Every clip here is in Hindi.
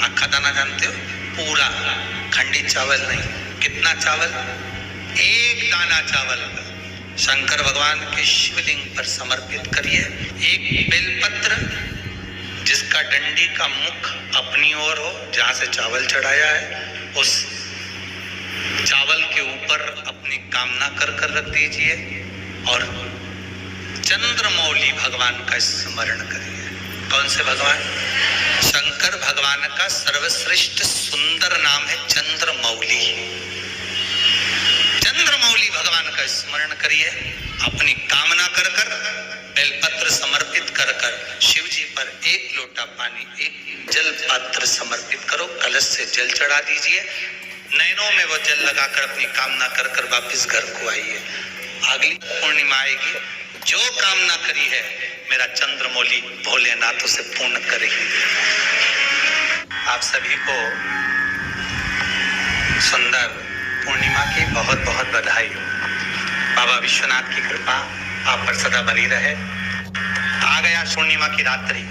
अक्खा दाना जानते हो? पूरा, खंडित चावल नहीं। कितना चावल? एक दाना चावल होगा। शंकर भगवान के शिवलिंग पर समर्पित करिए। एक बेलपत्र जिसका डंडी का मुख अपनी ओर हो, जहां से चावल चढ़ाया है, उस चावल के ऊपर अपनी कामना कर रख दीजिए और चंद्रमौली भगवान का स्मरण करिए। कौन से भगवान? शंकर भगवान का सर्वश्रेष्ठ सुंदर नाम है चंद्रमौली। चंद्रमौली भगवान का स्मरण करिए। अपनी कामना कर बेलपत्र समर्पित कर शिव जी पर एक लोटा पानी, एक जल पात्र समर्पित करो, कलश से जल चढ़ा दीजिए। नैनों में वो जल लगाकर अपनी कामना कर वापिस घर को आइए। अगली पूर्णिमा आएगी, जो कामना करी है मेरा चंद्रमौली भोलेनाथ उसे पूर्ण करेगी। आप सभी को सुंदर पूर्णिमा की बहुत बहुत बधाई हो। बाबा विश्वनाथ की कृपा आप पर सदा बनी रहे। आ गया पूर्णिमा की रात्रि।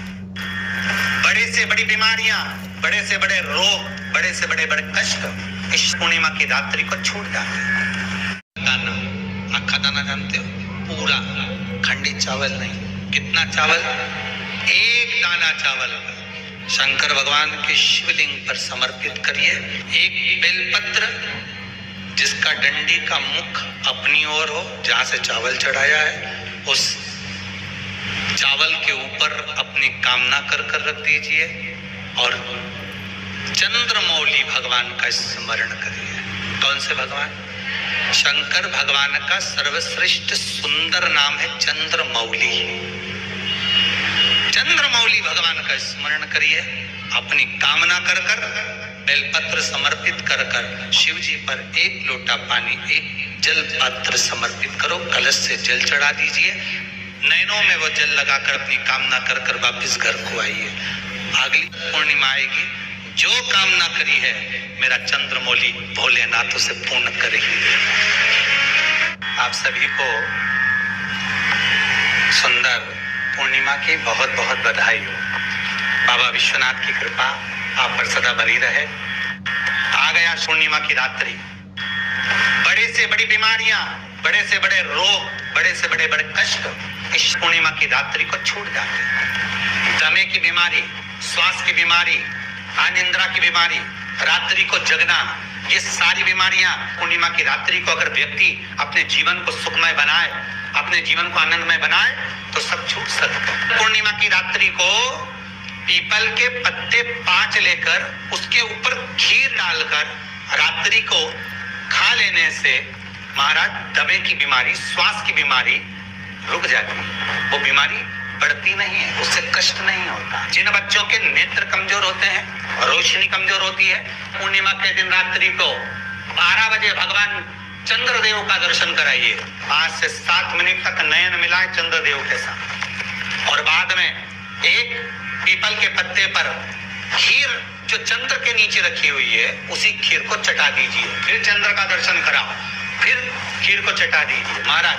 बड़े से बड़ी बीमारियां, बड़े से बड़े रोग, बड़े से बड़े कष्ट इस पूर्णिमा की रात्रि को छूट जाते हैं। दाना, अक्खा दाना जानते हो? पूरा, खंडित चावल नहीं। कितना चावल? एक दाना चावल होगा। शंकर भगवान के शिवलिंग पर समर्पित करिए। एक बेलपत्र जिसका डंडी का मुख अपनी ओर हो, जहां से चावल चढ़ाया है, उस चावल के ऊपर अपनी कामना कर रख दीजिए और चंद्रमौली भगवान का स्मरण करिए। कौन से भगवान? शंकर भगवान का सर्वश्रेष्ठ सुंदर नाम है चंद्रमौली। चंद्रमौली भगवान का स्मरण करिए। अपनी कामना कर बेलपत्र समर्पित कर शिव जी पर एक लोटा पानी, एक जल पात्र समर्पित करो, कलश से जल चढ़ा दीजिए। नैनों में वो जल लगाकर अपनी कामना कर वापिस घर को आइए। अगली पूर्णिमा आएगी, जो कामना करी है मेरा चंद्रमौली भोलेनाथ उसे पूर्ण करेगी। आप सभी को सुंदर पूर्णिमा की बहुत बहुत बधाई हो। बाबा विश्वनाथ की कृपा आप पर सदा बनी रहे। आ गया पूर्णिमा की रात्रि। बड़े से बड़ी बीमारियां, बड़े से बड़े रोग, बड़े से बड़े कष्ट इस पूर्णिमा की रात्रि को छूट जाते हैं। दमे की बीमारी, श्वास की बीमारी, अनिद्रा की बीमारी, रात्रि को जगना, ये सारी बीमारियां पूर्णिमा की रात्रि को अगर व्यक्ति अपने जीवन को सुखमय बनाए, अपने जीवन को आनंदमय बनाए तो सब छूट सकता है। पूर्णिमा की रात्रि को पीपल के पत्ते 5 लेकर उसके ऊपर खीर डालकर रात्रि को खा लेने से महाराज दमे की बीमारी, श्वास की बीमारी रुक जाती है। वो बीमारी बढ़ती नहीं है, उससे कष्ट नहीं होता। जिन बच्चों के नेत्र कमजोर होते हैं, रोशनी कमजोर होती है, पूर्णिमा के दिन रात्रि को 12 बजे भगवान चंद्रदेव का दर्शन कराइए। 5 से 7 मिनट तक नयन मिलाए चंद्रदेव के साथ और बाद में एक पीपल के पत्ते पर खीर जो चंद्र के नीचे रखी हुई है उसी खीर को चटा दीजिए। फिर चंद्र का दर्शन कराओ, फिर खीर को चटा दीजिए। महाराज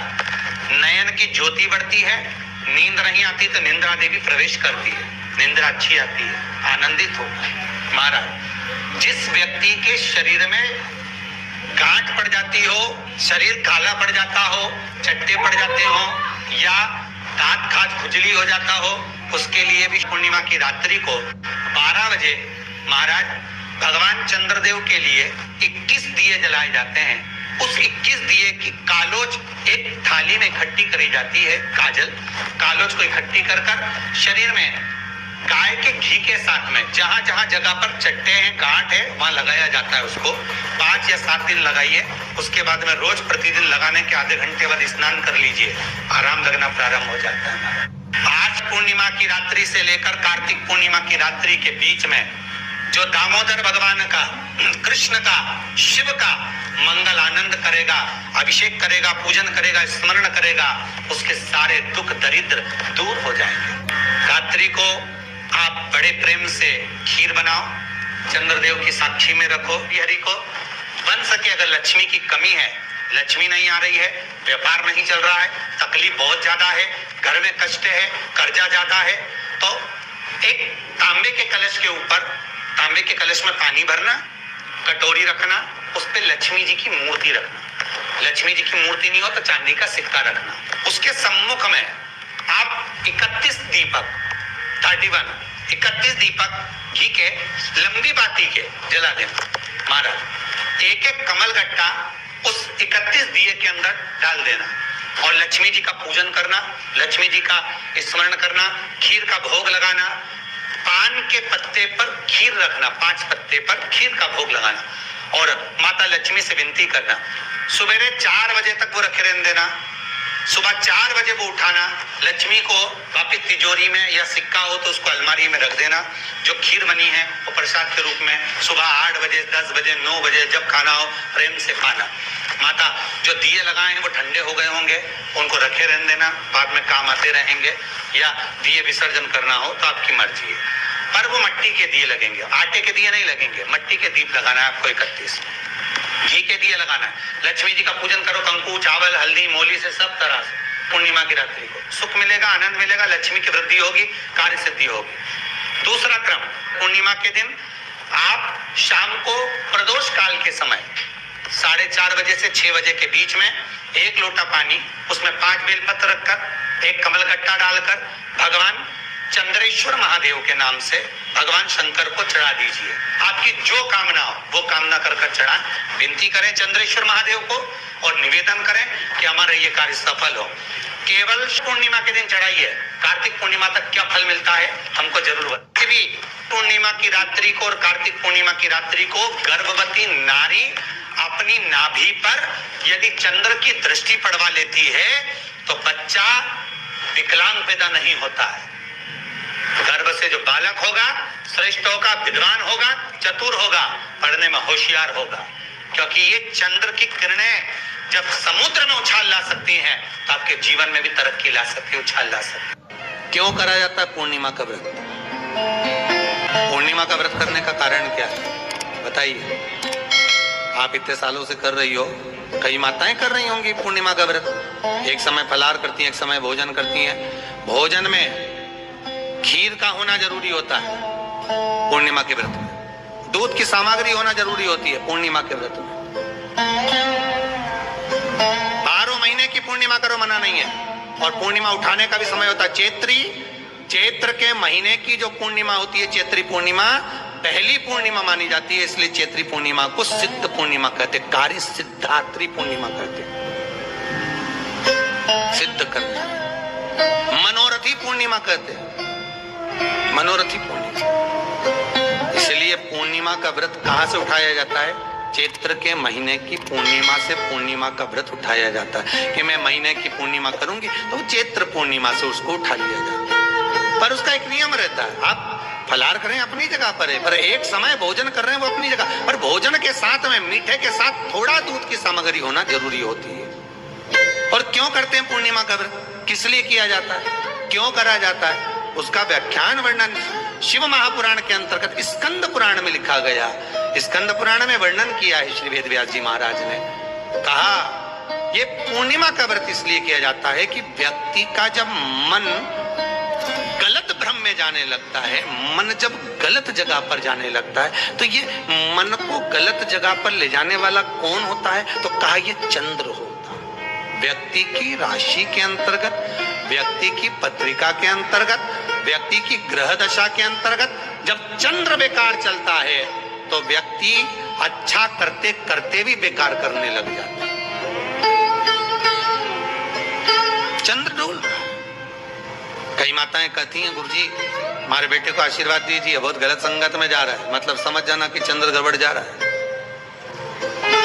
नयन की ज्योति बढ़ती है, नींद नहीं आती तो निंद्रा देवी प्रवेश करती है, निंद्रा अच्छी आती है, आनंदित हो। महाराज जिस व्यक्ति के शरीर में गांठ पड़ जाती हो, शरीर काला पड़ जाता हो, चट्टे पड़ जाते हो या दांत खाज खुजली हो जाता हो, उसके लिए भी पूर्णिमा की रात्रि को 12 बजे महाराज भगवान चंद्रदेव के लिए 21 दिए जलाए जाते हैं। उस 21 दिए की कालोज एक थाली में इकट्ठी करी जाती है। कालोज को इकट्ठी कर शरीर में गाय के घी के साथ में जहां जहां जगह पर चट्टे हैं, गांठ है, वहां लगाया जाता है। उसको 5 या 7 दिन लगाइए। उसके बाद में रोज प्रतिदिन लगाने के आधे घंटे बाद स्नान कर लीजिए, आराम लगना प्रारंभ हो जाता है। आज पूर्णिमा की रात्रि से लेकर कार्तिक पूर्णिमा की रात्रि के बीच में जो दामोदर भगवान का, कृष्ण का, शिव का मंगल आनंद करेगा, अभिषेक करेगा, पूजन करेगा, स्मरण करेगा, उसके सारे दुख दरिद्र दूर हो जाएंगे। रात्रि को आप बड़े प्रेम से खीर बनाओ, चंद्रदेव की साक्षी में रखो। हरि को बन सके, अगर लक्ष्मी की कमी है, लक्ष्मी नहीं आ रही है, व्यापार नहीं चल रहा है, तकलीफ बहुत ज्यादा है, घर में कष्ट है, कर्जा ज्यादा है, तो एक तांबे के कलश के ऊपर तांबे के कलश में पानी भरना, कटोरी रखना, उस पे लक्ष्मी जी की मूर्ति रखना। लक्ष्मी जी की मूर्ति नहीं हो तो चांदी का सिक्का रखना। उसके सम्मुख में आप 31 दीपक 31 दीपक घी के लंबी बाती के जला देना। महाराज एक एक कमल गट्टा उस 31 दिए के अंदर डाल देना और लक्ष्मी जी का पूजन करना, लक्ष्मी जी का स्मरण करना, खीर का भोग लगाना, पान के पत्ते पर खीर रखना, 5 पत्ते पर खीर का भोग लगाना और माता लक्ष्मी से विनती करना। सुबेरे 4 बजे तक वो रखे रहने देना। सुबह 4 बजे वो उठाना, लक्ष्मी को वापिस तिजोरी में या सिक्का हो तो उसको अलमारी में रख देना। जो खीर बनी है वो प्रसाद के रूप में सुबह 8 बजे, 10 बजे, 9 बजे जब खाना हो प्रेम से खाना। माता जो दिए लगाए हैं वो ठंडे हो गए होंगे, उनको रखे रहने देना, बाद में काम आते रहेंगे, या दिए विसर्जन करना हो तो आपकी मर्जी है। पर वो मिट्टी के दिए लगेंगे, आटे के दिए नहीं लगेंगे, मिट्टी के दीप लगाना है आपको। 31 घी के दिए लगाना है। लक्ष्मी जी का पूजन करो, कंकु, चावल, हल्दी, मोली से, सब तरह से। पूर्णिमा की रात्रि को सुख मिलेगा, आनंद मिलेगा, लक्ष्मी की वृद्धि होगी, कार्य सिद्धि होगी। दूसरा क्रम, पूर्णिमा के दिन आप शाम को प्रदोष काल के समय 4:30 बजे से 6 बजे के बीच में 1 लोटा पानी, उसमें 5 बेलपत्र रखकर, 1 कमलगट्टा डालकर भगवान चंद्रेश्वर महादेव के नाम से भगवान शंकर को चढ़ा दीजिए। आपकी जो कामना हो वो कामना कर चढ़ाएं, विनती करें चंद्रेश्वर महादेव को और निवेदन करें कि हमारा ये कार्य सफल हो। केवल पूर्णिमा के दिन चढ़ाइए, कार्तिक पूर्णिमा तक क्या फल मिलता है हमको जरूर बताइए। भी पूर्णिमा की रात्रि को और कार्तिक पूर्णिमा की रात्रि को गर्भवती नारी अपनी नाभि पर यदि चंद्र की दृष्टि पड़वा लेती है तो बच्चा विकलांग पैदा नहीं होता है। गर्भ से जो बालक होगा श्रेष्ठ होगा, विद्वान होगा, चतुर होगा, पढ़ने में होशियार होगा, क्योंकि ये चंद्र की किरणें जब समुद्र में उछाल ला सकती हैं तो आपके जीवन में भी तरक्की ला सकती है, उछाल ला सकती है। क्यों करा जाता है पूर्णिमा का व्रत? पूर्णिमा का व्रत करने का कारण क्या है बताइए? आप इतने सालों से कर रही हो, कई माताएं कर रही होंगी पूर्णिमा का व्रत। एक समय फलाहार करती हैं, एक समय भोजन करती हैं। भोजन में खीर का होना जरूरी होता है पूर्णिमा के व्रत में। दूध की सामग्री होना जरूरी होती है पूर्णिमा के व्रत में। 12 महीने की पूर्णिमा करो, मना नहीं है। और पूर्णिमा उठाने का भी समय होता है। चैत्र के महीने की जो पूर्णिमा होती है, चैत्री पूर्णिमा पहली पूर्णिमा मानी जाती है, इसलिए चैत्री पूर्णिमा को सिद्ध पूर्णिमा कहते, कार्य सिद्धात्री पूर्णिमा कहते, सिद्ध करना। मनोरथी पूर्णिमा कहते हैं, मनोरथी पूर्णिमा। इसलिए पूर्णिमा का व्रत कहां से उठाया जाता है? चैत्र के महीने की पूर्णिमा से पूर्णिमा का व्रत उठाया जाता है कि मैं महीने की पूर्णिमा करूंगी तो चैत्र पूर्णिमा से उसको उठा लिया जाता है। पर उसका एक नियम रहता है, आप फलाहार करें अपनी जगह पर है, पर एक समय भोजन कर रहे हैं वो अपनी जगह पर। भोजन के साथ में मीठे के साथ थोड़ा दूध की सामग्री होना जरूरी होती है। और क्यों करते हैं पूर्णिमा का व्रत? किस लिए किया जाता है, क्यों करा जाता है, उसका व्याख्यान वर्णन शिव महापुराण के अंतर्गत स्कंद पुराण में लिखा गया। स्कंद पुराण में वर्णन किया है श्री वेदव्यास जी महाराज ने। कहा ये पूर्णिमा का व्रत इसलिए किया जाता है कि व्यक्ति का जब मन गलत भ्रम में जाने लगता है, मन जब गलत जगह पर जाने लगता है, तो ये मन को गलत जगह पर ले जाने वाला कौन होता है? तो कहा ये चंद्र होता है। व्यक्ति की राशि के अंतर्गत, व्यक्ति की पत्रिका के अंतर्गत, व्यक्ति की ग्रह दशा के अंतर्गत जब चंद्र बेकार चलता है तो व्यक्ति अच्छा करते करते भी बेकार करने लग जाता है। चंद्र डोल रहा है। कई माताएं कहती हैं गुरुजी हमारे बेटे को आशीर्वाद दीजिए, बहुत गलत संगत में जा रहा है। मतलब समझ जाना कि चंद्र गड़बड़ जा रहा है।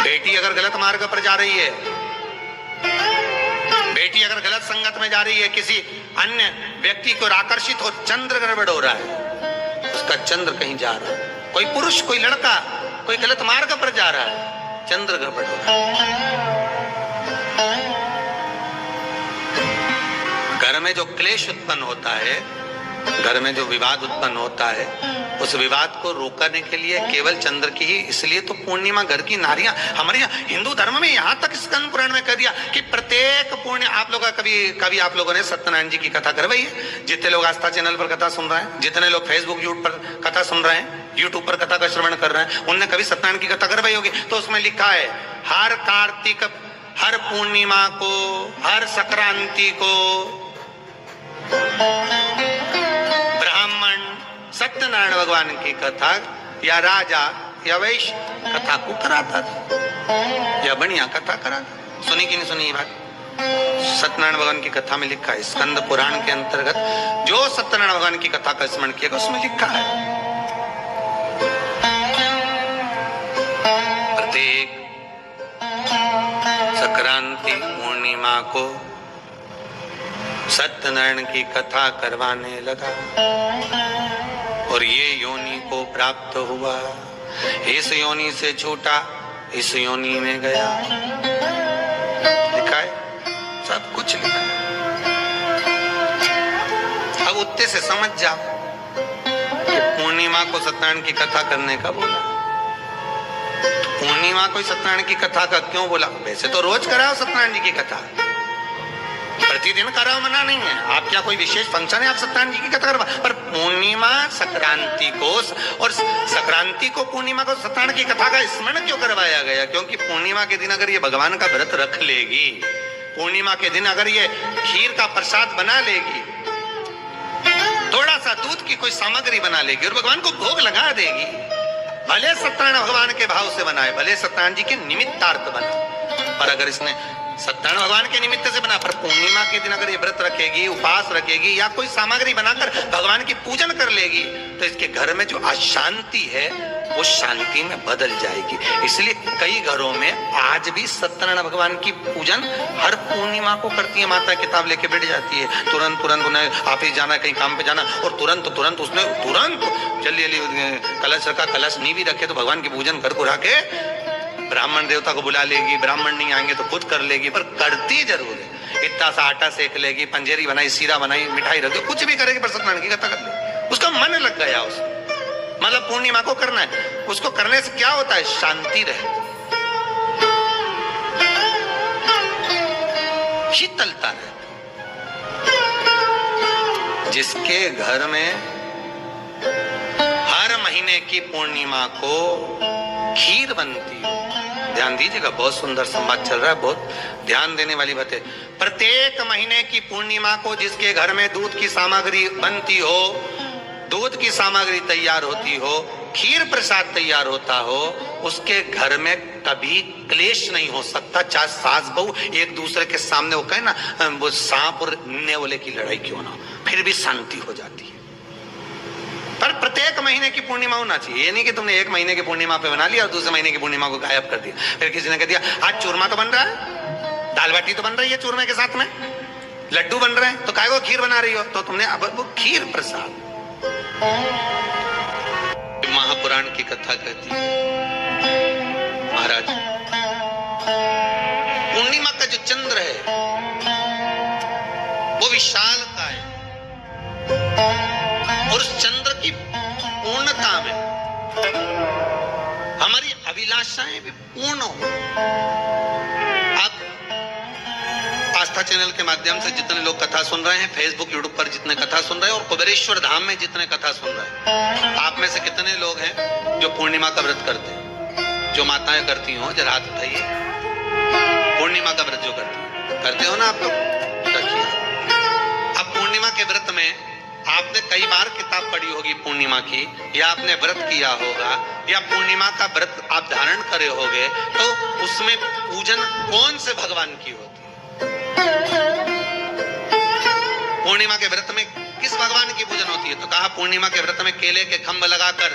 बेटी अगर गलत मार्ग पर जा रही है, बेटी अगर गलत संगत में जा रही है, किसी अन्य व्यक्ति को आकर्षित हो, चंद्र गड़बड़ हो रहा है, उसका चंद्र कहीं जा रहा है। कोई पुरुष, कोई लड़का, कोई गलत मार्ग पर जा रहा है, चंद्र गड़बड़ हो रहा है। घर में जो क्लेश उत्पन्न होता है, घर में जो विवाद उत्पन्न होता है, उस विवाद को रोकने के लिए केवल चंद्र की ही, इसलिए तो पूर्णिमा घर की नारियां हमारे यहाँ हिंदू धर्म में यहाँ तक स्कंद पुराण में कह दिया कि प्रत्येक पूर्ण, आप लोग कभी आप लोगों ने सत्यनारायण जी की कथा करवाई है? जितने लोग आस्था चैनल पर कथा सुन रहे हैं, जितने लोग फेसबुक यूट्यूब पर कथा सुन रहे हैं, यूट्यूब पर कथा का श्रवण कर रहे हैं, उनने कभी सत्यनारायण की कथा करवाई होगी? तो उसमें लिखा है हर कार्तिक, हर पूर्णिमा को, हर संक्रांति को ब्राह्मण सत्यनारायण भगवान की कथा या राजा या वैश्य कथा को कराता था, या बढ़िया कथा कराता। सुनी कि नहीं सुनी ये बात? सत्यनारायण भगवान की कथा में लिखा है, स्कंद पुराण के अंतर्गत जो सत्यनारायण भगवान की कथा का स्मरण किया उसमें लिखा है प्रत्येक संक्रांति पूर्णिमा को सत्यनारायण की कथा करवाने लगा और ये योनि को प्राप्त हुआ, इस योनि से छूटा, इस योनि में गया। लिखा है, सब कुछ लिखा है। अब उत्ते से समझ जाओ कि पूर्णिमा को सत्यनारायण की कथा करने का बोला, पूर्णिमा को सत्यनारायण की कथा का क्यों बोला? वैसे तो रोज कराओ सत्यनारायण जी की कथा, प्रतिदिन कराओ, मना नहीं है। आप क्या कोई विशेष फंक्शन है आप सत्यनारायण जी की कथा करवा, पर पूर्णिमा संक्रांति को और संक्रांति को पूर्णिमा को सत्यनारायण की कथा का स्मरण क्यों करवाया गया? क्योंकि पूर्णिमा के दिन अगर ये भगवान का व्रत रख लेगी, पूर्णिमा के दिन अगर ये खीर का प्रसाद बना लेगी, थोड़ा सा दूध की कोई सामग्री बना लेगी और भगवान को भोग लगा देगी, भले सत्यनारायण भगवान के भाव से बनाए, भले सत्यनारायण जी के निमित्तार्थ बना, पर अगर इसने सत्यनारायण भगवान के निमित्त से बना, पर पूर्णिमा के दिन अगर ये व्रत रखेगी, उपवास रखेगी या कोई सामग्री बनाकर भगवान की पूजन कर लेगी, तो इसके घर में जो अशांति है वो शांति में बदल जाएगी। इसलिए कई घरों में आज भी सत्यनारायण भगवान की पूजन हर पूर्णिमा को करती है। माता किताब लेके बैठ जाती है, तुरंत उन्हें ऑफिस जाना, कहीं काम पे जाना, और तुरंत उसने जल्दी कलश रखा, कलश नहीं भी रखे तो भगवान की पूजन कर कुरा के ब्राह्मण देवता को बुला लेगी, ब्राह्मण नहीं आएंगे तो खुद कर लेगी, पर करती जरूर है। इतना सा आटा सेक लेगी, पंजेरी बनाई, सीरा बनाई, मिठाई रख दो, कुछ भी करेगी पर सत्यनारायण की कथा कर ले, उसका मन लग गया उसको। मतलब पूर्णिमा को करना है, उसको करने से क्या होता है? शांति रहती, शीतलता रहती। जिसके घर में हर महीने की पूर्णिमा को खीर बनती है, ध्यान दीजिएगा, बहुत सुंदर संवाद चल रहा है, बहुत ध्यान देने वाली बात है। प्रत्येक महीने की पूर्णिमा को जिसके घर में दूध की सामग्री बनती हो, दूध की सामग्री तैयार होती हो, खीर प्रसाद तैयार होता हो, उसके घर में कभी क्लेश नहीं हो सकता। चाहे सास बहू एक दूसरे के सामने वो कहे ना, वो सांप और नेवले की लड़ाई क्यों ना, फिर भी शांति हो जाती है। पर प्रत्येक महीने की पूर्णिमा होना चाहिए। ये नहीं कि तुमने एक महीने की पूर्णिमा पे बना लिया और दूसरे महीने की पूर्णिमा को गायब कर दिया। फिर किसी ने कह दिया आज चूरमा तो बन रहा है, दाल बाटी तो बन रही है चूरमे के साथ में, लड्डू बन रहे हैं, तो काहे को खीर बना रही हो? तो तुमने अब वो खीर प्रसाद। महापुराण की कथा कहती है, महाराज पूर्णिमा का जो चंद्र है वो विशाल का है, और उस चंद्र की पूर्णता में हमारी अभिलाषाएं भी पूर्ण हो। आप आस्था चैनल के माध्यम से जितने लोग कथा सुन रहे हैं, फेसबुक यूट्यूब पर जितने कथा सुन रहे हैं, और कुबेरेश्वर धाम में जितने कथा सुन रहे हैं, आप में से कितने लोग हैं जो पूर्णिमा का व्रत करते हैं? जो माताएं करती हो जरा हाथ उठाइए। पूर्णिमा का व्रत जो करते हो ना आप लोग, रखिए। अब पूर्णिमा के व्रत में आपने कई बार किताब पढ़ी होगी पूर्णिमा की, या आपने व्रत किया होगा, या पूर्णिमा का व्रत आप धारण करे होगे, तो उसमें पूजन कौन से भगवान की होती है? पूर्णिमा के व्रत में किस भगवान की पूजन होती है? तो कहा पूर्णिमा के व्रत में केले के खंभ लगाकर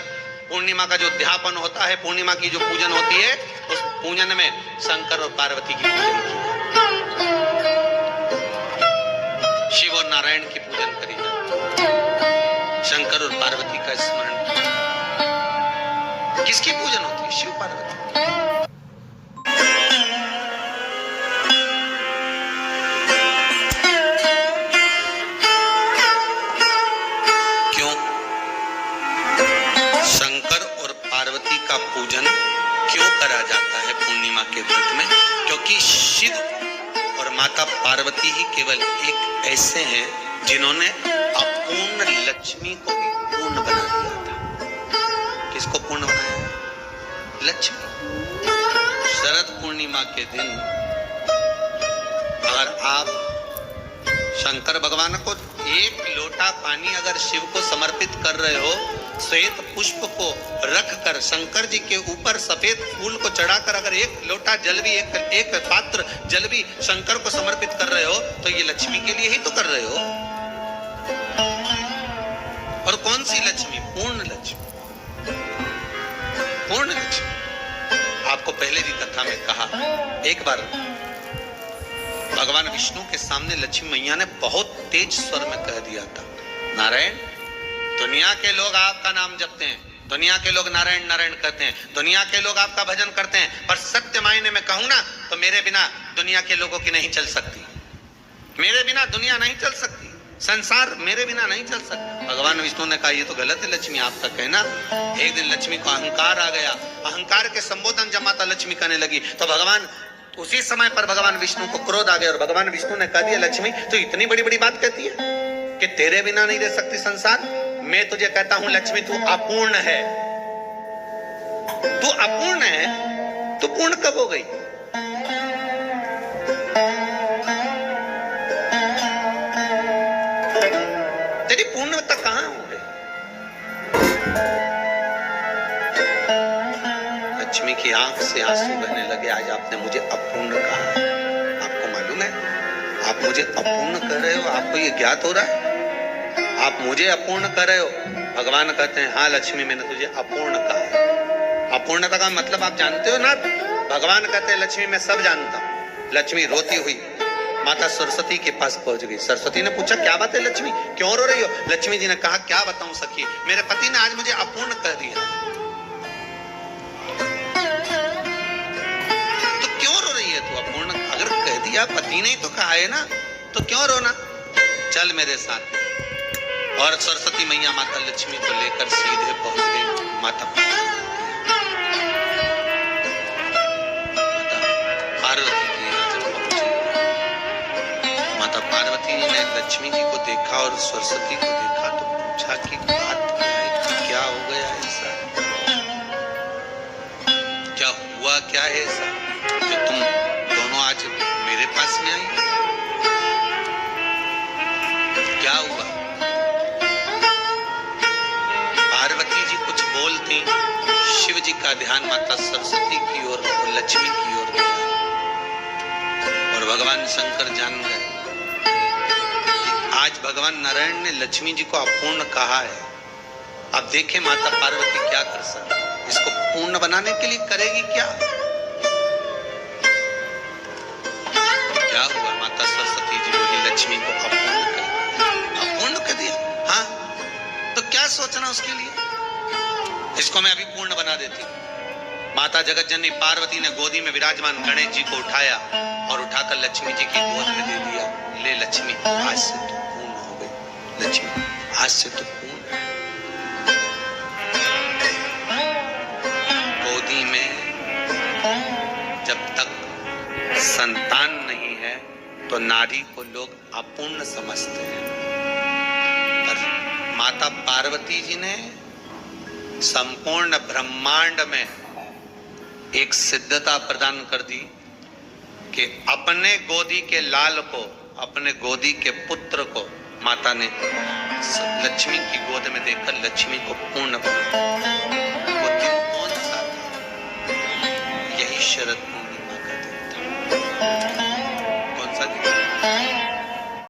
पूर्णिमा का जो अध्यापन होता है, पूर्णिमा की जो पूजन होती है, उस पूजन में शंकर और पार्वती की पूजन की जाती है, शिव और नारायण की पूजन करी जाती है, शंकर और पार्वती का स्मरण किया। किसकी पूजन होती है? शिव पार्वती। क्यों? माता पार्वती ही केवल एक ऐसे हैं जिन्होंने अपूर्ण लक्ष्मी को भी पूर्ण बना दिया था। किसको पूर्ण बनाया? लक्ष्मी। शरद पूर्णिमा के दिन अगर आप शंकर भगवान को एक लोटा पानी अगर शिव को समर्पित कर रहे हो, श्वेत पुष्प को रखकर शंकर जी के ऊपर सफेद फूल को चढ़ाकर अगर एक लोटा जल भी एक पात्र जल भी शंकर को समर्पित कर रहे हो, तो ये लक्ष्मी के लिए ही तो कर रहे हो। और कौन सी लक्ष्मी? पूर्ण लक्ष्मी। पूर्ण लक्ष्मी। आपको पहले भी कथा में कहा, एक बार भगवान विष्णु के सामने लक्ष्मी मैया ने बहुत तेज स्वर में कह दिया था, नारायण, दुनिया के लोग आपका नाम जपते हैं, दुनिया के लोग नारायण नारायण कहते हैं, दुनिया के लोग आपका भजन करते हैं, पर सत्य मायने में कहूं ना तो मेरे बिना दुनिया के लोगों की नहीं चल सकती। मेरे बिना दुनिया नहीं चल सकती, संसार मेरे बिना नहीं चल सकता। भगवान विष्णु ने कहा, ये तो गलत है लक्ष्मी आपका कहना। एक दिन लक्ष्मी को अहंकार आ गया। अहंकार के संबोधन जब माता लक्ष्मी करने लगी तो भगवान उसी समय पर भगवान विष्णु को क्रोध आ गया और भगवान विष्णु ने कह दिया, लक्ष्मी तो इतनी बड़ी बड़ी बात कहती है कि तेरे बिना नहीं रह सकती संसार। मैं तुझे कहता हूं लक्ष्मी, तू अपूर्ण है। तू अपूर्ण है, तू पूर्ण कब हो गई? तेरी पूर्णता कहां हो गई? लक्ष्मी की आंख से आंसू बहने लगे। आज आपने मुझे अपूर्ण कहा, आपको मालूम है आप मुझे अपूर्ण कर रहे हो? आपको ये ज्ञात हो रहा है आप मुझे अपूर्ण कर रहे हो? भगवान कहते हैं, हाँ लक्ष्मी, मैंने तुझे अपूर्ण कहा। अपूर्णता का मतलब आप जानते हो ना? भगवान कहते हैं, लक्ष्मी मैं सब जानता हूं। लक्ष्मी रोती हुई माता सरस्वती के पास पहुंच गई। सरस्वती ने पूछा, क्या बात है लक्ष्मी, क्यों रो रही हो? लक्ष्मी जी ने कहा, क्या बताऊं सखी, मेरे पति ने आज मुझे अपूर्ण कह दिया। तो क्यों रो रही है तू? अपूर्ण अगर कह दिया, पति ने तो कहा है ना, तो क्यों रोना? चल मेरे साथ। और सरस्वती मैया माता लक्ष्मी को लेकर सीधे पहुंच गई माता पार्वती के यहाँ जब पहुंची, माता पार्वती ने लक्ष्मी जी को देखा और सरस्वती को देखा तो पूछा कि बात क्या है, क्या हो गया ऐसा, क्या हुआ, क्या है ऐसा जो तुम दोनों आज मेरे पास में आई? क्या हुआ? पार्वती जी कुछ बोलती, शिव जी का ध्यान माता सरस्वती की ओर और लक्ष्मी की ओर गया और भगवान शंकर जान गए कि आज भगवान नारायण ने लक्ष्मी जी को अपूर्ण कहा है। अब देखें माता पार्वती क्या कर सकती, इसको पूर्ण बनाने के लिए करेगी क्या? क्या हुआ? माता सरस्वती जी बोली, लक्ष्मी को अपूर्ण कर दिया। हाँ, तो क्या सोचना उसके लिए, इसको मैं अभी पूर्ण बना देती। माता जगत जननी पार्वती ने गोदी में विराजमान गणेश जी को उठाया और उठाकर लक्ष्मी जी की गोद में दे दिया। ले लक्ष्मी, आज से तू पूर्ण हो गई। लक्ष्मी, आज से तू पूर्ण। गोदी में जब तक संतान नहीं है तो नारी को लोग अपूर्ण समझते हैं, पर माता पार्वती जी ने संपूर्ण ब्रह्मांड में एक सिद्धता प्रदान कर दी कि अपने गोदी के लाल को, अपने गोदी के पुत्र को माता ने लक्ष्मी की गोद में देकर लक्ष्मी को पूर्ण बनाया। वो दिन कौन सा था? यही शरद पूर्णिमा।